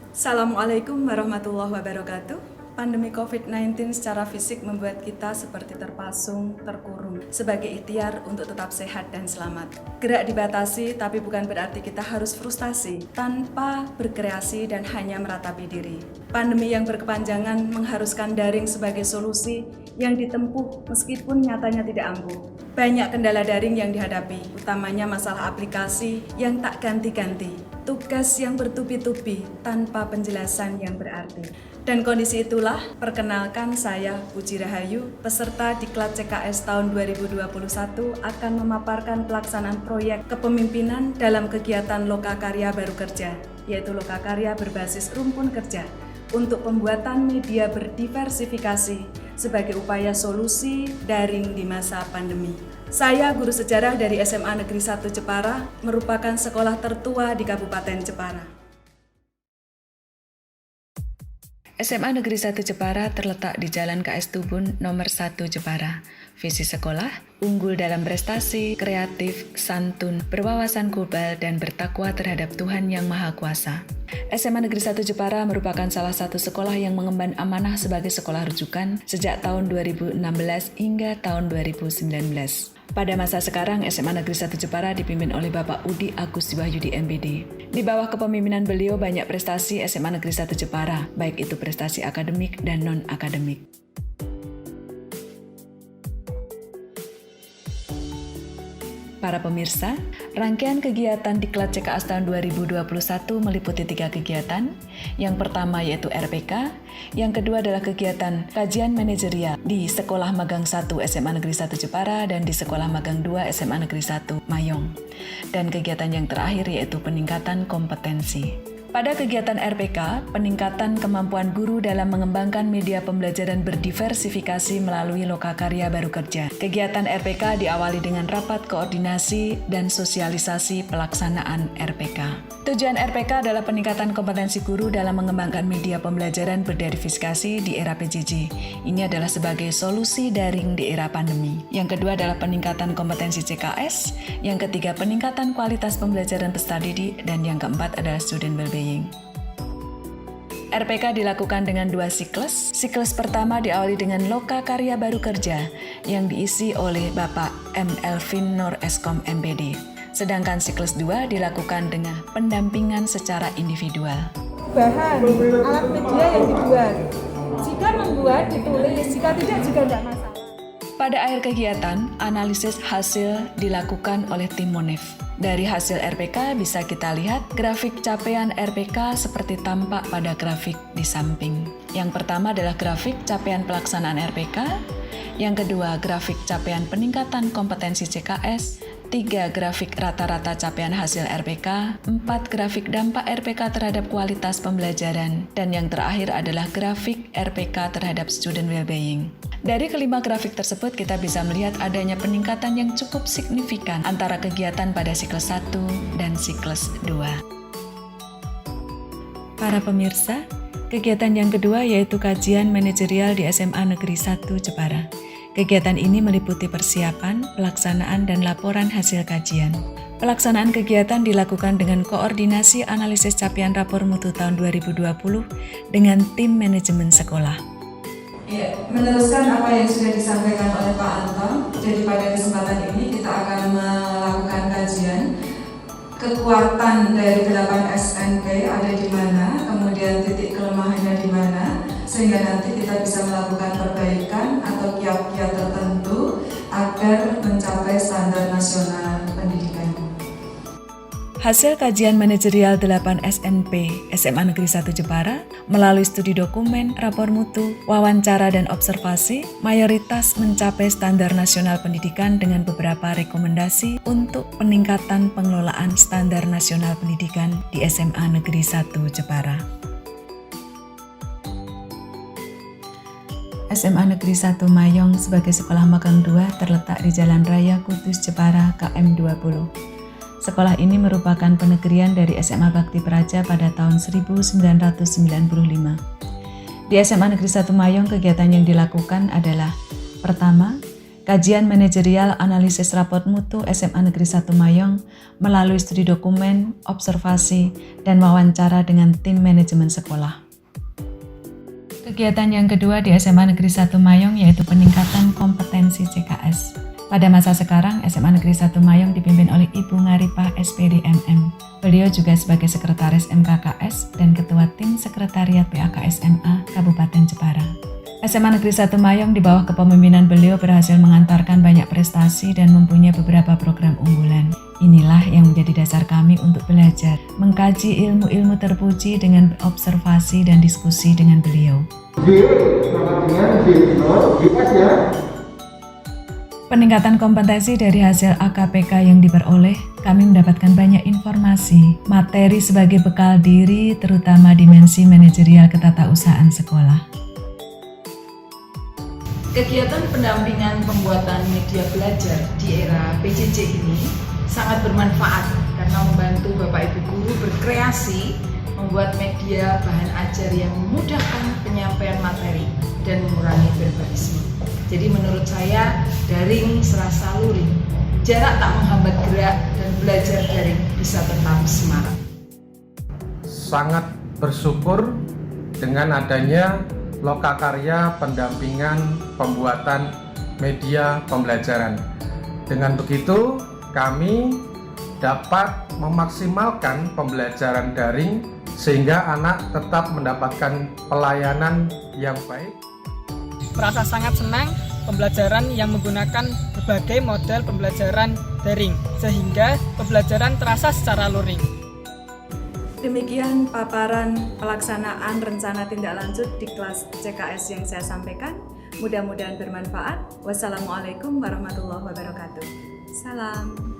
Assalamualaikum warahmatullahi wabarakatuh. Pandemi COVID-19 secara fisik membuat kita seperti terpasung, terkurung, sebagai ikhtiar untuk tetap sehat dan selamat. Gerak dibatasi, tapi bukan berarti kita harus frustasi, tanpa berkreasi dan hanya meratapi diri. Pandemi yang berkepanjangan mengharuskan daring sebagai solusi yang ditempuh meskipun nyatanya tidak ampuh. Banyak kendala daring yang dihadapi, utamanya masalah aplikasi yang tak ganti-ganti, tugas yang bertubi-tubi tanpa penjelasan yang berarti. Dan kondisi itulah, perkenalkan saya Puji Rahayu, peserta Diklat CKS tahun 2021 akan memaparkan pelaksanaan proyek kepemimpinan dalam kegiatan Lokakarya Baru Kerja, yaitu Lokakarya berbasis rumpun kerja, untuk pembuatan media berdiversifikasi sebagai upaya solusi daring di masa pandemi. Saya guru sejarah dari SMA Negeri 1 Jepara, merupakan sekolah tertua di Kabupaten Jepara. SMA Negeri 1 Jepara terletak di Jalan KS Tubun nomor 1 Jepara. Visi sekolah, unggul dalam prestasi, kreatif, santun, berwawasan global, dan bertakwa terhadap Tuhan Yang Maha Kuasa. SMA Negeri 1 Jepara merupakan salah satu sekolah yang mengemban amanah sebagai sekolah rujukan sejak tahun 2016 hingga tahun 2019. Pada masa sekarang, SMA Negeri 1 Jepara dipimpin oleh Bapak Udi Agus Wahyudi MPD. Di bawah kepemimpinan beliau banyak prestasi SMA Negeri 1 Jepara, baik itu prestasi akademik dan non-akademik. Para pemirsa, rangkaian kegiatan Diklat CKS tahun 2021 meliputi 3 kegiatan. Yang pertama yaitu RPK, yang kedua adalah kegiatan kajian manajerial di Sekolah Magang 1 SMA Negeri 1 Jepara dan di Sekolah Magang 2 SMA Negeri 1 Mayong. Dan kegiatan yang terakhir yaitu peningkatan kompetensi. Pada kegiatan RPK, peningkatan kemampuan guru dalam mengembangkan media pembelajaran berdiversifikasi melalui Lokakarya Baru Kerja. Kegiatan RPK diawali dengan rapat koordinasi dan sosialisasi pelaksanaan RPK. Tujuan RPK adalah peningkatan kompetensi guru dalam mengembangkan media pembelajaran berdiversifikasi di era PJJ. Ini adalah sebagai solusi daring di era pandemi. Yang kedua adalah peningkatan kompetensi CKS, yang ketiga peningkatan kualitas pembelajaran peserta didik, dan yang keempat adalah student well-being. RPK dilakukan dengan 2 siklus. Siklus pertama diawali dengan Lokakarya Baru Kerja yang diisi oleh Bapak M. Elvin Nur Eskom MPD. Sedangkan siklus 2 dilakukan dengan pendampingan secara individual. Bahan, alat media yang dibuat. Jika membuat, ditulis. Jika tidak, juga tidak masalah. Pada akhir kegiatan, analisis hasil dilakukan oleh tim Monif. Dari hasil RPK bisa kita lihat grafik capaian RPK seperti tampak pada grafik di samping. Yang pertama adalah grafik capaian pelaksanaan RPK, yang kedua grafik capaian peningkatan kompetensi CKS, 3 grafik rata-rata capaian hasil RPK, 4 grafik dampak RPK terhadap kualitas pembelajaran, dan yang terakhir adalah grafik RPK terhadap student well-being. Dari kelima grafik tersebut kita bisa melihat adanya peningkatan yang cukup signifikan antara kegiatan pada siklus 1 dan siklus 2. Para pemirsa, kegiatan yang kedua yaitu kajian manajerial di SMA Negeri 1 Jepara. Kegiatan ini meliputi persiapan, pelaksanaan, dan laporan hasil kajian. Pelaksanaan kegiatan dilakukan dengan koordinasi analisis capaian rapor mutu tahun 2020 dengan tim manajemen sekolah. Ya, meneruskan apa yang sudah disampaikan oleh Pak Anton, jadi pada kesempatan ini kita akan melakukan kajian kekuatan dari 8 SNP ada di mana, kemudian titik kelemahannya di mana, sehingga nanti kita bisa melakukan perbaikan atau kiat-kiat tertentu agar mencapai standar nasional pendidikan. Hasil kajian manajerial 8 SNP SMA Negeri 1 Jepara melalui studi dokumen, rapor mutu, wawancara, dan observasi mayoritas mencapai standar nasional pendidikan dengan beberapa rekomendasi untuk peningkatan pengelolaan standar nasional pendidikan di SMA Negeri 1 Jepara. SMA Negeri 1 Mayong sebagai sekolah magang 2 terletak di Jalan Raya Kudus Jepara KM 20. Sekolah ini merupakan penegrian dari SMA Bakti Praja pada tahun 1995. Di SMA Negeri 1 Mayong kegiatan yang dilakukan adalah pertama, kajian manajerial analisis raport mutu SMA Negeri 1 Mayong melalui studi dokumen, observasi, dan wawancara dengan tim manajemen sekolah. Kegiatan yang kedua di SMA Negeri 1 Mayong yaitu peningkatan kompetensi CKS. Pada masa sekarang, SMA Negeri 1 Mayong dipimpin oleh Ibu Ngaripah SPD MM. Beliau juga sebagai Sekretaris MKKS dan Ketua Tim Sekretariat PAKSMA Kabupaten Jepara. SMA Negeri 1 Mayong di bawah kepemimpinan beliau berhasil mengantarkan banyak prestasi dan mempunyai beberapa program unggulan. Inilah yang menjadi dasar kami untuk belajar, mengkaji ilmu-ilmu terpuji dengan observasi dan diskusi dengan beliau. Peningkatan kompetensi dari hasil AKPK yang diperoleh, kami mendapatkan banyak informasi, materi sebagai bekal diri, terutama dimensi manajerial ketatausahaan sekolah. Kegiatan pendampingan pembuatan media belajar di era PJJ ini sangat bermanfaat karena membantu Bapak Ibu Guru berkreasi, membuat media bahan ajar yang memudahkan penyampaian materi dan mengurangi barbarisme. Jadi menurut saya, daring serasa luring, jarak tak menghambat gerak dan belajar daring bisa tetap semangat. Sangat bersyukur dengan adanya lokakarya pendampingan pembuatan media pembelajaran. Dengan begitu, kami dapat memaksimalkan pembelajaran daring sehingga anak tetap mendapatkan pelayanan yang baik. Merasa sangat senang pembelajaran yang menggunakan berbagai model pembelajaran daring, sehingga pembelajaran terasa secara luring. Demikian paparan pelaksanaan rencana tindak lanjut di kelas CKS yang saya sampaikan. Mudah-mudahan bermanfaat. Wassalamualaikum warahmatullahi wabarakatuh. Salam.